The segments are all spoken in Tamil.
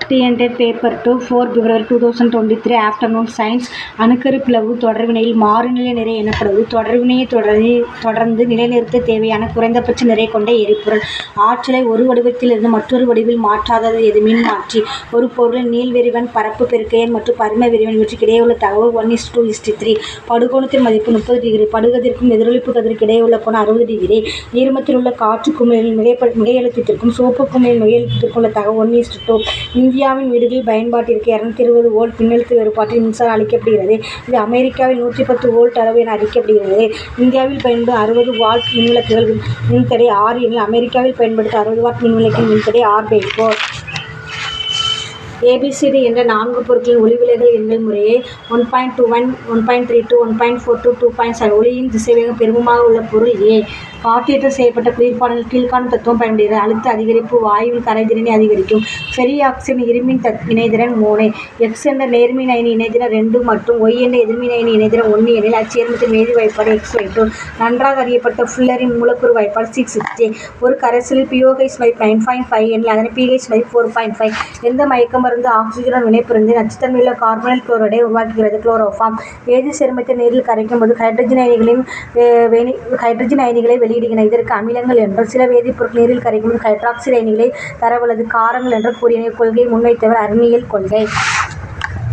TNTET Paper 2 4 February 2023 Afternoon Science அணுக்கரு பிளவு தொடர்வினையில் மாறுநிலை நிறை எனப்படுவது தொடர்வினையை தொடர்ந்து நிலைநிறுத்த தேவையான குறைந்தபட்ச நிறை கொண்ட எரிபொருள். ஆற்றலை ஒரு வடிவத்திலிருந்து மற்றொரு வடிவில் மாற்றாதது எது? மின்மாற்றி. ஒரு பொருளின் நீள்விரிவன், பரப்பு பெருக்க எண் மற்றும் பரும விரிவன் இவற்றுக்கு இடையுள்ள தகவு 1:2:3. படுகோணத்தின் மதிப்பு 30 டிகிரி. படுகதிர்க்கும் எதிரொளிப்பு கதிருக்கு இடையுள்ள கோணம் 60 டிகிரி. நீர்மத்தில் உள்ள காற்று குமிழில் மிகையழுத்தத்திற்கும் சோப்பு குமிழில் மிகையழுத்தத்திற்கும் உள்ள தகவு 1:2. இந்தியாவின் வீடுகளில் பயன்பாட்டிற்கு 220 வோல்ட் மின்னழுத்த வேறுபாட்டில் மின்சாரம் அளிக்கப்படுகிறது. இது அமெரிக்காவில் 110 வோல்ட் அளவு என அறிவிக்கப்படுகிறது. இந்தியாவில் பயன்படும் 60 வாட் மின்விளக்குகள் மின்தடை R எனில் அமெரிக்காவில் பயன்படுத்தும் 60 வாட் மின்விளக்கின் மின்தடை R/4. ABCD என்ற 4 பொருட்களின் ஒளிவிலகல் எண்கள் முறையே 1.21, 1.32, 1.42, 2.7. ஒளியின் திசைவேகம் பெருமமாக உள்ள பொருள் A. காற்றேற்றம் செய்யப்பட்ட குளிர்பானங்கள் கீழ்காணும் தத்துவம் பயன்படுகிறது. அழுத்த அதிகரிப்பு வாயுவின் கரைதிறனை அதிகரிக்கும். ஃபெரி ஆக்சைடு இரும்பின் இணைதிறன் 3. X என்ற நேர்மின் அயனி இணைதிறன் 2 மற்றும் Y என்ற எதிர்மின் அயனி இணைதிறன் 1 எனில் அச்சேர்மத்தின் வேதி வாய்ப்பாடு XY2. நன்றாக அறியப்பட்ட ஃபுல்லரின் மூலக்கூறு வாய்ப்பாடு 6J. ஒரு கரைசலில் pOH மதிப்பு 9.5 எனில் அதன் pH மதிப்பு 4.5. எந்த மயக்க மருந்து ஆக்சிஜனுடன் வினைபுரிந்து நச்சுத்தன்மையுள்ள கார்பனைல் குளோரைடை உருவாக்குகிறது? குளோரோஃபார்ம். வேதி சேர்மத்தை நீரில் கரைக்கும் போது ஹைட்ரஜன் அயனிகளை வெளியிடுகின்றன. இதற்கு அமிலங்கள் என்றும், சில வேதிப்பொருட்கள் நீரில் கரைக்கும் போது ஹைட்ராக்சைடு அயனிகளை தரவல்லது காரங்கள் என்றும் கூறிய கொள்கையை முன்வைத்தவர் அர்னியல் கொள்கை.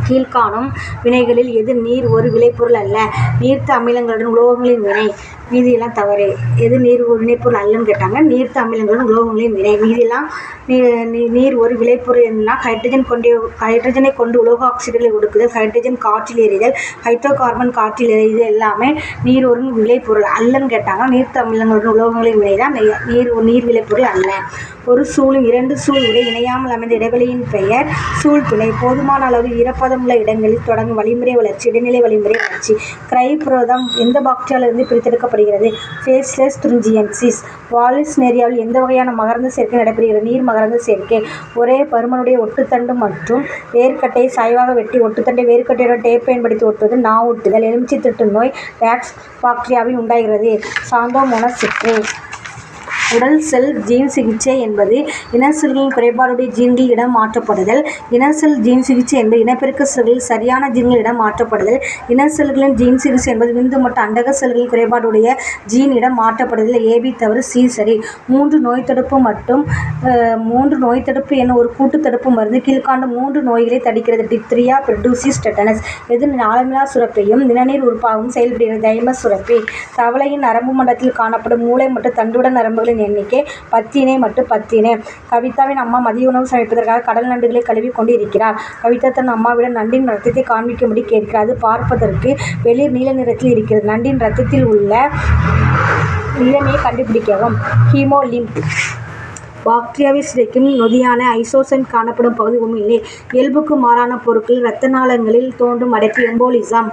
கீழ்காணும் வினைகளில் எது நீர் ஒரு விளைபொருள் அல்ல? நீர்த்த அமிலங்களுடன் உலோகங்களின் வினை. மீதியெல்லாம் தவறு. எது நீர் ஒரு விளைபொருள் அல்லன்னு கேட்டாங்க. நீர்த்த அமிலங்களுடன் உலோகங்களின் வினை. மீதியெல்லாம் நீர் ஒரு விளைபொருள் என்னன்னா ஹைட்ரஜனை கொண்டு உலோக ஆக்சைடுகளை ஒடுக்குதல், ஹைட்ரஜன் காற்றில் எரிதல், ஹைட்ரோ கார்பன் காற்றில் எரிதல், இது எல்லாமே நீர் ஒரு விளைபொருள் அல்லன்னு கேட்டாங்க. நீர்த்த அமிலங்களுடன் உலோகங்களின் வினை தான் நீர் விளைபொருள் அல்ல. ஒரு சூழின் 2 சூழ் உரை இணையாமல் அமைந்த இடைவெளியின் பெயர் சூழ்துளை. போதுமான அளவு ஈரப்பதமுள்ள இடங்களில் தொடங்கும் வழிமுறை வளர்ச்சி இடைநிலை வழிமுறை வளர்ச்சி. கிரைப்புரதம் எந்த பாக்டீரியாவிலிருந்து பிரித்தெடுக்கப்படுகிறது? Bacillus thuringiensis. வால்ஸ்னேரியாவில் எந்த வகையான மகரந்த சேர்க்கை நடைபெறுகிறது? நீர் மகரந்த சேர்க்கை. ஒரே பருமனுடைய ஒட்டுத்தண்டு மற்றும் வேர்க்கட்டையை சாய்வாக வெட்டி ஒட்டுத்தண்டை வேர்க்கட்டையுடன் டேப் பயன்படுத்தி ஒட்டுவது நாவொட்டுதல். எலுமிச்சை திட்டு நோய் டாக்ஸ் பாக்டீரியாவில் உண்டாகிறது. சாந்தோமோனஸ் சிற்று. உடல் செல் ஜீன் சிகிச்சை என்பது இனசெல்களின் குறைபாடுடைய ஜீன்கள் இடம் மாற்றப்படுதல். இனசெல் ஜீன் சிகிச்சை என்பது இனப்பெருக்க செல்களில் சரியான ஜீன்கள் இடம் மாற்றப்படுதல். இனசெல்களின் ஜீன் சிகிச்சை என்பது விந்து மற்றும் அண்டக செல்களின் குறைபாடுடைய ஜீன் இடம் மாற்றப்படுதல். AB தவறு, C சரி. 3 நோய் தடுப்பு என ஒரு கூட்டு தடுப்பு மருந்து கீழ்காண்டு 3 நோய்களை தடுக்கிறது. Diphtheria, pertussis, tetanus. எது நாளமிலா சுரப்பியும் நிணநீர் உறுப்பாகவும் செயல்படுகிறது? தைமஸ் சுரப்பி. தவளையின் நரம்பு மண்டலத்தில் காணப்படும் மூளை மற்றும் தண்டுவட நரம்புகளின் எண்ணிக்கை 10 இணை மற்றும் 10 இணை. கவிதாவின் அம்மா மதிய உணவு சமைப்பதற்காக கடல் நண்டுகளை கழுவி கொண்டு இருக்கிறார். கவிதா தன் அம்மாவிடம் நண்டின் இரத்தத்தை காண்பிக்கும்படி கேட்கிறார். அது பார்ப்பதற்கு வெளிர் நீல நிறத்தில் இருக்கிறது. நண்டின் இரத்தத்தில் உள்ள நிலைமையை கண்டுபிடிக்கவும். ஹீமோலிம்ப். பாக்டீரியாவை சிதைக்கும் நொதியான ஐசோசைன் காணப்படும் பகுதி உமிழ்நீர். இயல்புக்கு மாறான பொருட்கள் இரத்த நாளங்களில் தோன்றும் அடைப்பு எம்போலிசம்.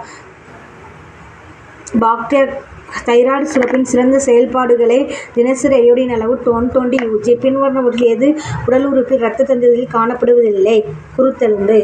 தைராய்டு சுரப்பின் சிறந்த செயல்பாடுகளை தினசரி அயோடின் அளவு 120 UG. பின்வருவனவற்றில் எது உடல் உறுப்பில் இரத்த தந்துவதில் காணப்படுவதில்லை? குருத்தெலும்பு.